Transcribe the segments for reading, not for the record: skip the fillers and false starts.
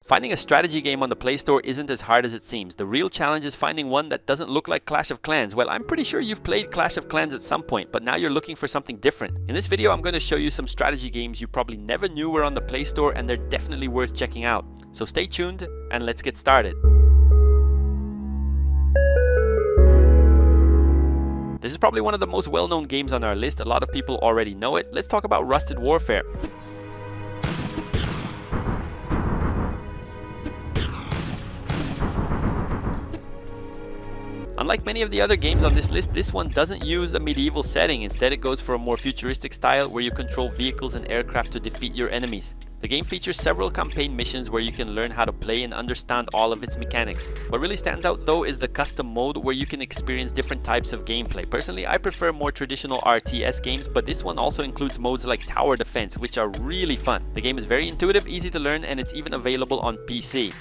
Finding a strategy game on the Play Store isn't as hard as it seems. The real challenge is finding one that doesn't look like Clash of Clans. Well, I'm pretty sure you've played Clash of Clans at some point, but now you're looking for something different. In this video, I'm going to show you some strategy games you probably never knew were on the Play Store, and they're definitely worth checking out. So stay tuned and let's get started. This is probably one of the most well-known games on our list. A lot of people already know it. Let's talk about Rusted Warfare. Unlike many of the other games on this list, this one doesn't use a medieval setting. Instead, it goes for a more futuristic style where you control vehicles and aircraft to defeat your enemies. The game features several campaign missions where you can learn how to play and understand all of its mechanics. What really stands out though is the custom mode where you can experience different types of gameplay. Personally, I prefer more traditional RTS games, but this one also includes modes like tower defense, which are really fun. The game is very intuitive, easy to learn, and it's even available on PC.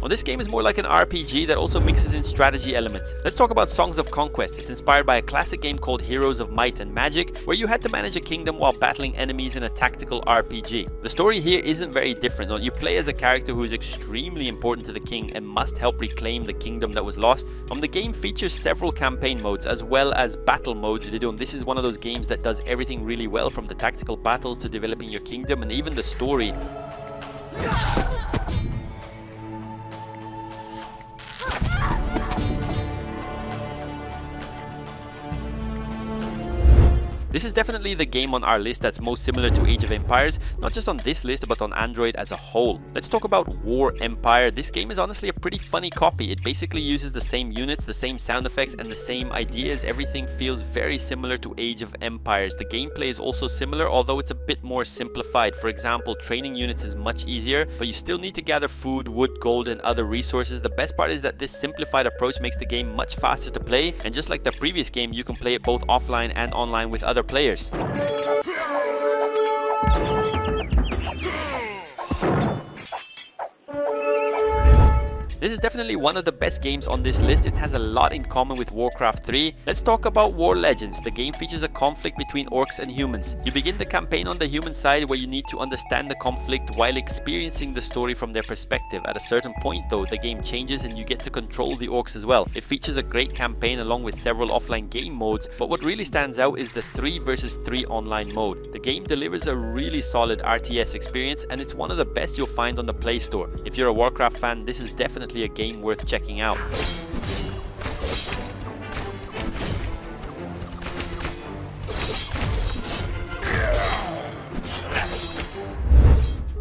Well, this game is more like an RPG that also mixes in strategy elements. Let's talk about Songs of Conquest. It's inspired by a classic game called Heroes of Might and Magic, where you had to manage a kingdom while battling enemies in a tactical RPG. The story here isn't very different. You play as a character who is extremely important to the king and must help reclaim the kingdom that was lost. The game features several campaign modes as well as battle modes. This is one of those games that does everything really well, from the tactical battles to developing your kingdom and even the story. This is definitely the game on our list that's most similar to Age of Empires, not just on this list but on Android as a whole. Let's talk about War Empire. This game is honestly a pretty funny copy. It basically uses the same units, the same sound effects, and the same ideas. Everything feels very similar to Age of Empires. The gameplay is also similar, although it's a bit more simplified. For example, training units is much easier, but you still need to gather food, wood, gold, and other resources. The best part is that this simplified approach makes the game much faster to play, and just like the previous game, you can play it both offline and online with other players. This is definitely one of the best games on this list. It has a lot in common with Warcraft 3. Let's talk about War Legends. The game features a conflict between orcs and humans. You begin the campaign on the human side, where you need to understand the conflict while experiencing the story from their perspective. At a certain point though, the game changes and you get to control the orcs as well. It features a great campaign along with several offline game modes, but what really stands out is the 3 versus 3 online mode. The game delivers a really solid RTS experience, and it's one of the best you'll find on the Play Store. If you're a Warcraft fan, this is definitely a game worth checking out.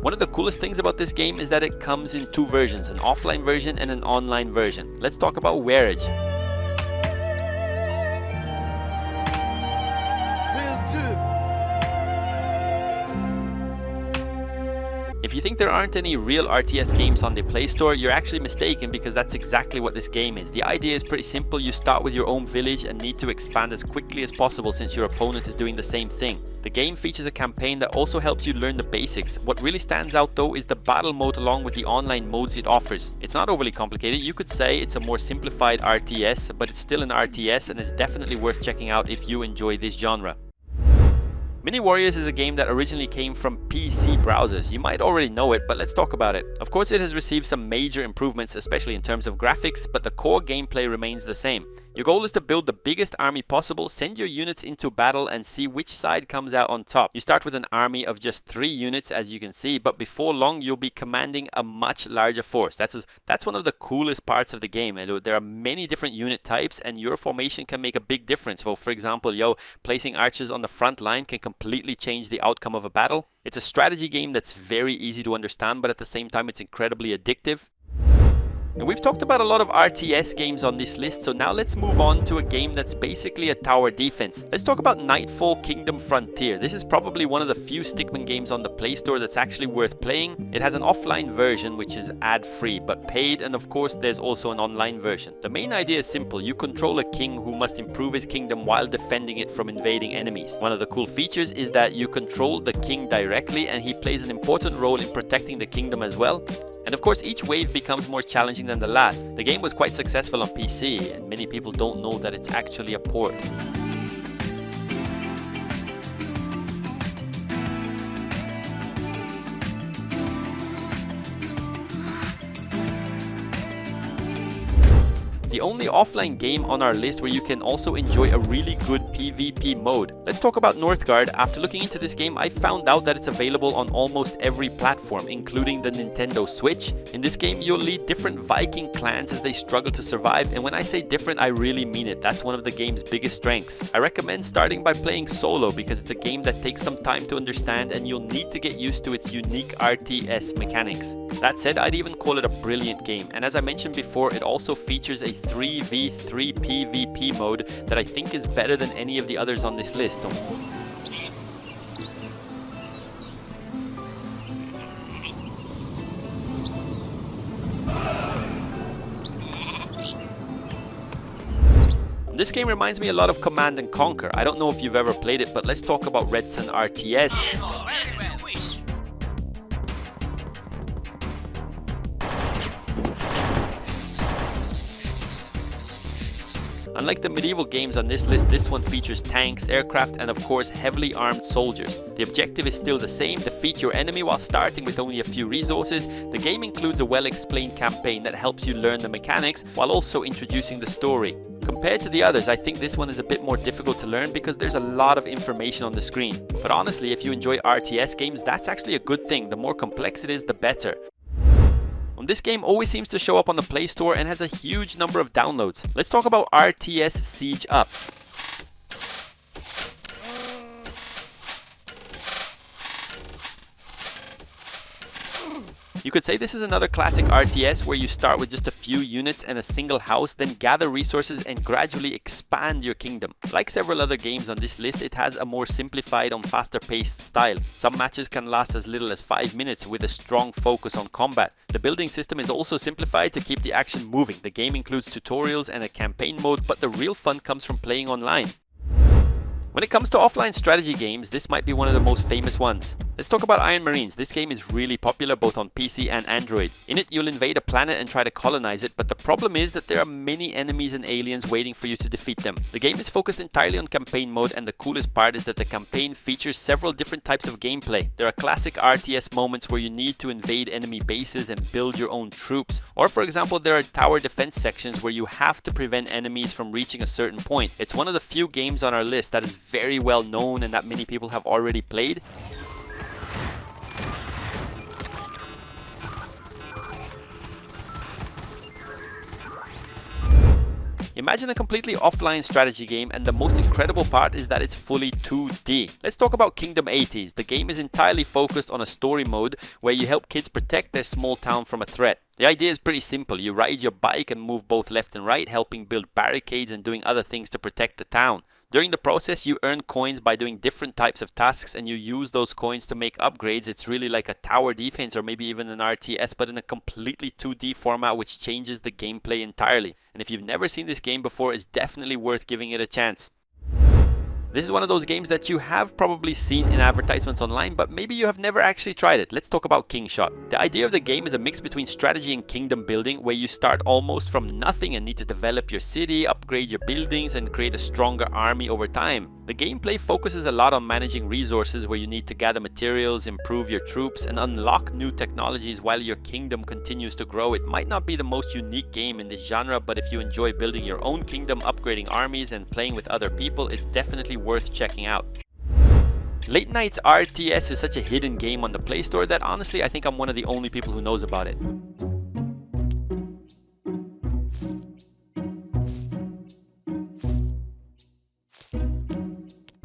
One of the coolest things about this game is that it comes in 2 versions, an offline version and an online version. Let's talk about WARAGE. If you think there aren't any real RTS games on the Play Store, you're actually mistaken, because that's exactly what this game is. The idea is pretty simple. You start with your own village and need to expand as quickly as possible since your opponent is doing the same thing. The game features a campaign that also helps you learn the basics. What really stands out though is the battle mode along with the online modes it offers. It's not overly complicated. You could say it's a more simplified RTS, but it's still an RTS and is definitely worth checking out if you enjoy this genre. Mini Warriors is a game that originally came from PC browsers. You might already know it, but let's talk about it. Of course, it has received some major improvements, especially in terms of graphics, but the core gameplay remains the same. Your goal is to build the biggest army possible, send your units into battle, and see which side comes out on top. You start with an army of just 3 units, as you can see, but before long you'll be commanding a much larger force. That's one of the coolest parts of the game. There are many different unit types, and your formation can make a big difference. For example, placing archers on the front line can completely change the outcome of a battle. It's a strategy game that's very easy to understand, but at the same time it's incredibly addictive. And we've talked about a lot of RTS games on this list, so now let's move on to a game that's basically a tower defense. Let's talk about Nightfall Kingdom Frontier. This is probably one of the few Stickman games on the Play Store that's actually worth playing. It has an offline version which is ad-free but paid, and of course there's also an online version. The main idea is simple. You control a king who must improve his kingdom while defending it from invading enemies. One of the cool features is that you control the king directly, and he plays an important role in protecting the kingdom as well. And of course, each wave becomes more challenging than the last. The game was quite successful on PC, and many people don't know that it's actually a port. the only offline game on our list where you can also enjoy a really good PvP mode. Let's talk about NORTHGARD. After looking into this game, I found out that it's available on almost every platform, including the Nintendo Switch. In this game, you'll lead different Viking clans as they struggle to survive, and when I say different, I really mean it. That's one of the game's biggest strengths. I recommend starting by playing solo because it's a game that takes some time to understand and you'll need to get used to its unique RTS mechanics. That said, I'd even call it a brilliant game, and as I mentioned before, it also features a 3v3 PvP mode that I think is better than any of the others on this list. This game reminds me a lot of Command & Conquer. I don't know if you've ever played it, but let's talk about Red Sun RTS. Unlike the medieval games on this list, this one features tanks, aircraft, and of course heavily armed soldiers. The objective is still the same: defeat your enemy while starting with only a few resources. The game includes a well-explained campaign that helps you learn the mechanics while also introducing the story. Compared to the others, I think this one is a bit more difficult to learn because there's a lot of information on the screen. But honestly, if you enjoy RTS games, that's actually a good thing. The more complex it is, the better. This game always seems to show up on the Play Store and has a huge number of downloads. Let's talk about RTS Siege Up. You could say this is another classic RTS where you start with just a few units and a single house, then gather resources and gradually expand your kingdom. Like several other games on this list, it has a more simplified and faster paced style. Some matches can last as little as 5 minutes with a strong focus on combat. The building system is also simplified to keep the action moving. The game includes tutorials and a campaign mode, but the real fun comes from playing online. When it comes to offline strategy games, this might be one of the most famous ones. Let's talk about Iron Marines. This game is really popular both on PC and Android. In it, you'll invade a planet and try to colonize it, but the problem is that there are many enemies and aliens waiting for you to defeat them. The game is focused entirely on campaign mode, and the coolest part is that the campaign features several different types of gameplay. There are classic RTS moments where you need to invade enemy bases and build your own troops. Or for example, there are tower defense sections where you have to prevent enemies from reaching a certain point. It's one of the few games on our list that is very well known and that many people have already played. Imagine a completely offline strategy game, and the most incredible part is that it's fully 2D. Let's talk about Kingdom 80s. The game is entirely focused on a story mode where you help kids protect their small town from a threat. The idea is pretty simple. You ride your bike and move both left and right, helping build barricades and doing other things to protect the town. During the process, you earn coins by doing different types of tasks, and you use those coins to make upgrades. It's really like a tower defense or maybe even an RTS, but in a completely 2D format, which changes the gameplay entirely. And if you've never seen this game before, it's definitely worth giving it a chance. This is one of those games that you have probably seen in advertisements online, but maybe you have never actually tried it. Let's talk about KINGSHOT. The idea of the game is a mix between strategy and kingdom building, where you start almost from nothing and need to develop your city, upgrade your buildings, and create a stronger army over time. The gameplay focuses a lot on managing resources, where you need to gather materials, improve your troops, and unlock new technologies while your kingdom continues to grow. It might not be the most unique game in this genre, but if you enjoy building your own kingdom, upgrading armies, and playing with other people, it's definitely worth checking out. Late Night's RTS is such a hidden game on the Play Store that honestly I think I'm one of the only people who knows about it.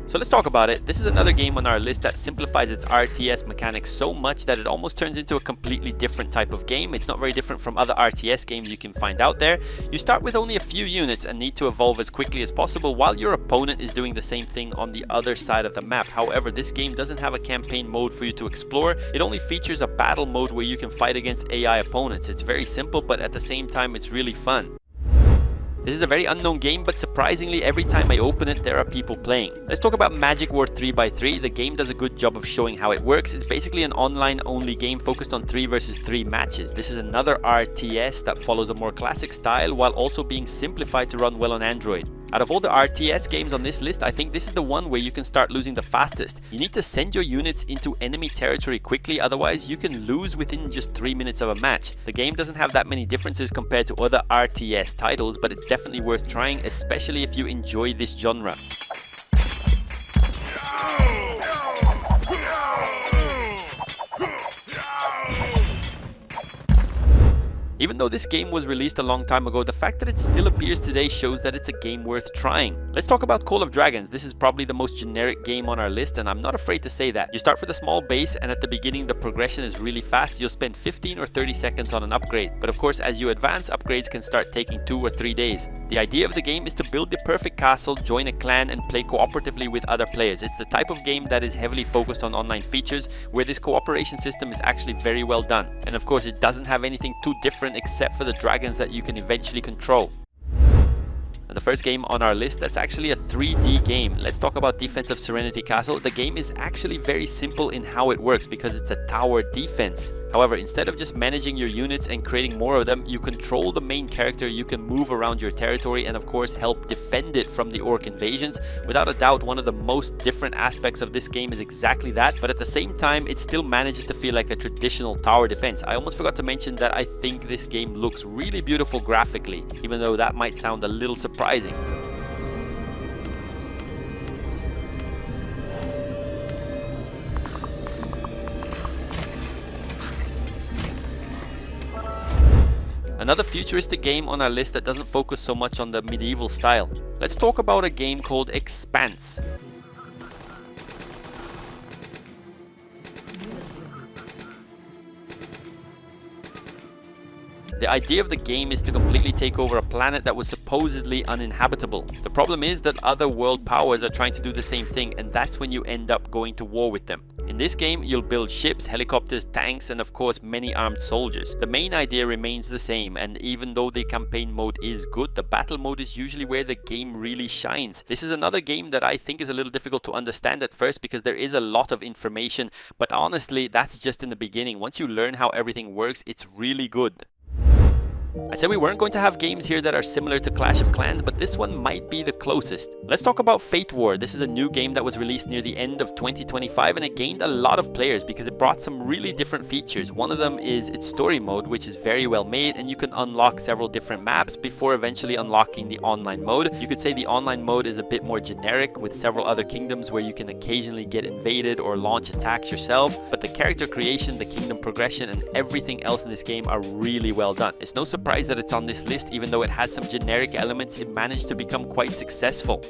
So let's talk about it. This is another game on our list that simplifies its RTS mechanics so much that it almost turns into a completely different type of game. It's not very different from other RTS games you can find out there. You start with only a few units and need to evolve as quickly as possible while your opponent is doing the same thing on the other side of the map. However, this game doesn't have a campaign mode for you to explore. It only features a battle mode where you can fight against AI opponents. It's very simple, but at the same time it's really fun. This is a very unknown game, but surprisingly every time I open it there are people playing. Let's talk about Magic War 3x3. The game does a good job of showing how it works. It's basically an online only game focused on 3 versus 3 matches. This is another RTS that follows a more classic style while also being simplified to run well on Android. Out of all the RTS games on this list, I think this is the one where you can start losing the fastest. You need to send your units into enemy territory quickly, otherwise you can lose within just 3 minutes of a match. The game doesn't have that many differences compared to other RTS titles, but it's definitely worth trying, especially if you enjoy this genre. Even though this game was released a long time ago, the fact that it still appears today shows that it's a game worth trying. Let's talk about Call of Dragons. This is probably the most generic game on our list, and I'm not afraid to say that. You start with a small base, and at the beginning the progression is really fast. You'll spend 15 or 30 seconds on an upgrade. But of course, as you advance, upgrades can start taking 2 or 3 days. The idea of the game is to build the perfect castle, join a clan, and play cooperatively with other players. It's the type of game that is heavily focused on online features, where this cooperation system is actually very well done. And of course, it doesn't have anything too different except for the dragons that you can eventually control. And the first game on our list, that's actually a 3D game. Let's talk about Defensive Serenity Castle. The game is actually very simple in how it works because it's a tower defense. However, instead of just managing your units and creating more of them, you control the main character, you can move around your territory and of course help defend it from the orc invasions. Without a doubt, one of the most different aspects of this game is exactly that, but at the same time, it still manages to feel like a traditional tower defense. I almost forgot to mention that I think this game looks really beautiful graphically, even though that might sound a little surprising. Another futuristic game on our list that doesn't focus so much on the medieval style. Let's talk about a game called EXPANSE. The idea of the game is to completely take over a planet that was supposedly uninhabitable. The problem is that other world powers are trying to do the same thing, and that's when you end up going to war with them. In this game, you'll build ships, helicopters, tanks, and of course many armed soldiers. The main idea remains the same, and even though the campaign mode is good, the battle mode is usually where the game really shines. This is another game that I think is a little difficult to understand at first because there is a lot of information, but honestly, that's just in the beginning. Once you learn how everything works, it's really good. I said we weren't going to have games here that are similar to Clash of Clans, but this one might be the closest. Let's talk about FATEWAR. This is a new game that was released near the end of 2025 and it gained a lot of players because it brought some really different features. One of them is its story mode, which is very well made, and you can unlock several different maps before eventually unlocking the online mode. You could say the online mode is a bit more generic with several other kingdoms where you can occasionally get invaded or launch attacks yourself, but the character creation, the kingdom progression, and everything else in this game are really well done. It's no surprise that it's on this list. Even though it has some generic elements, it managed to become quite successful.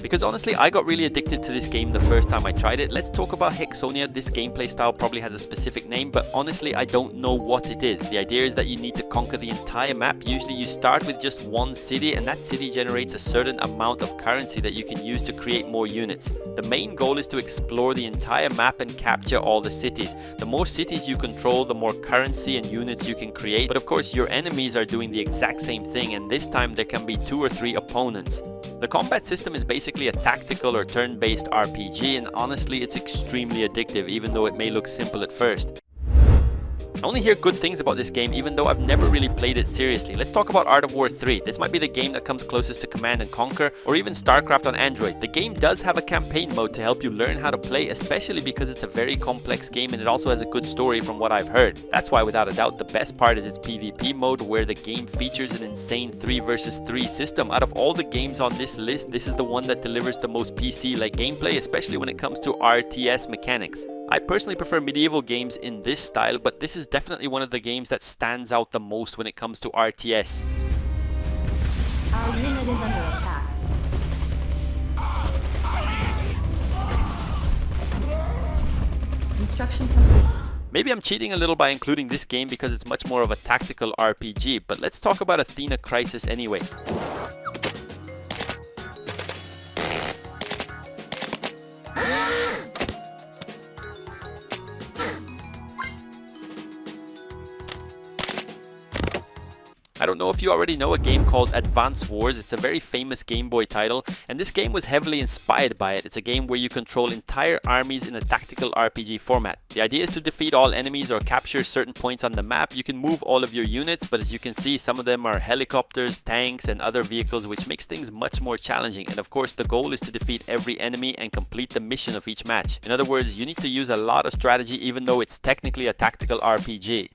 Because honestly, I got really addicted to this game the first time I tried it. Let's talk about HEXONIA. This gameplay style probably has a specific name, but honestly, I don't know what it is. The idea is that you need to conquer the entire map. Usually you start with just one city, and that city generates a certain amount of currency that you can use to create more units. The main goal is to explore the entire map and capture all the cities. The more cities you control, the more currency and units you can create. But of course, your enemies are doing the exact same thing, and this time there can be 2 or 3 opponents. The combat system is basically a tactical or turn-based RPG, and honestly it's extremely addictive even though it may look simple at first. I only hear good things about this game even though I've never really played it seriously. Let's talk about Art of War 3. This might be the game that comes closest to Command and Conquer or even StarCraft on Android. The game does have a campaign mode to help you learn how to play, especially because it's a very complex game and it also has a good story from what I've heard. That's why without a doubt the best part is its PvP mode, where the game features an insane 3 versus 3 system. Out of all the games on this list, this is the one that delivers the most PC-like gameplay, especially when it comes to RTS mechanics. I personally prefer medieval games in this style, but this is definitely one of the games that stands out the most when it comes to RTS. Our unit is under attack. Construction complete. Maybe I'm cheating a little by including this game because it's much more of a tactical RPG, but let's talk about Athena Crisis anyway. I don't know if you already know a game called Advance Wars. It's a very famous Game Boy title, and this game was heavily inspired by it. It's a game where you control entire armies in a tactical RPG format. The idea is to defeat all enemies or capture certain points on the map. You can move all of your units, but as you can see, some of them are helicopters, tanks, and other vehicles, which makes things much more challenging. And of course, the goal is to defeat every enemy and complete the mission of each match. In other words, you need to use a lot of strategy even though it's technically a tactical RPG.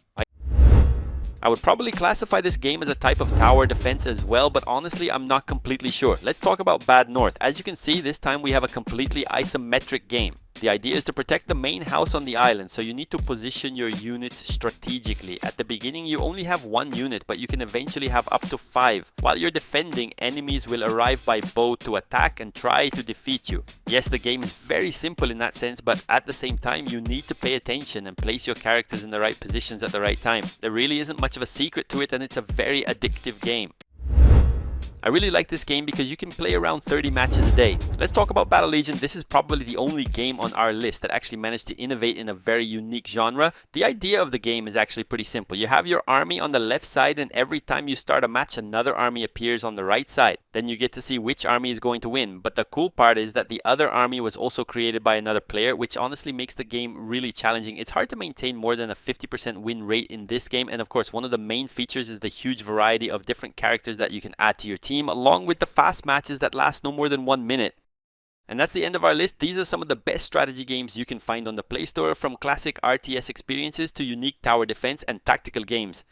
I would probably classify this game as a type of tower defense as well, but honestly I'm not completely sure. Let's talk about Bad North. As you can see, this time we have a completely isometric game. The idea is to protect the main house on the island, so you need to position your units strategically. At the beginning you only have one unit, but you can eventually have up to 5. While you're defending, enemies will arrive by boat to attack and try to defeat you. Yes, the game is very simple in that sense, but at the same time you need to pay attention and place your characters in the right positions at the right time. There really isn't much of a secret to it, and it's a very addictive game. I really like this game because you can play around 30 matches a day. Let's talk about Battle Legion. This is probably the only game on our list that actually managed to innovate in a very unique genre. The idea of the game is actually pretty simple. You have your army on the left side, and every time you start a match, another army appears on the right side. Then you get to see which army is going to win. But the cool part is that the other army was also created by another player, which honestly makes the game really challenging. It's hard to maintain more than a 50% win rate in this game, and of course one of the main features is the huge variety of different characters that you can add to your team, along with the fast matches that last no more than 1 minute. And that's the end of our list. These are some of the best strategy games you can find on the Play Store, from classic RTS experiences to unique tower defense and tactical games.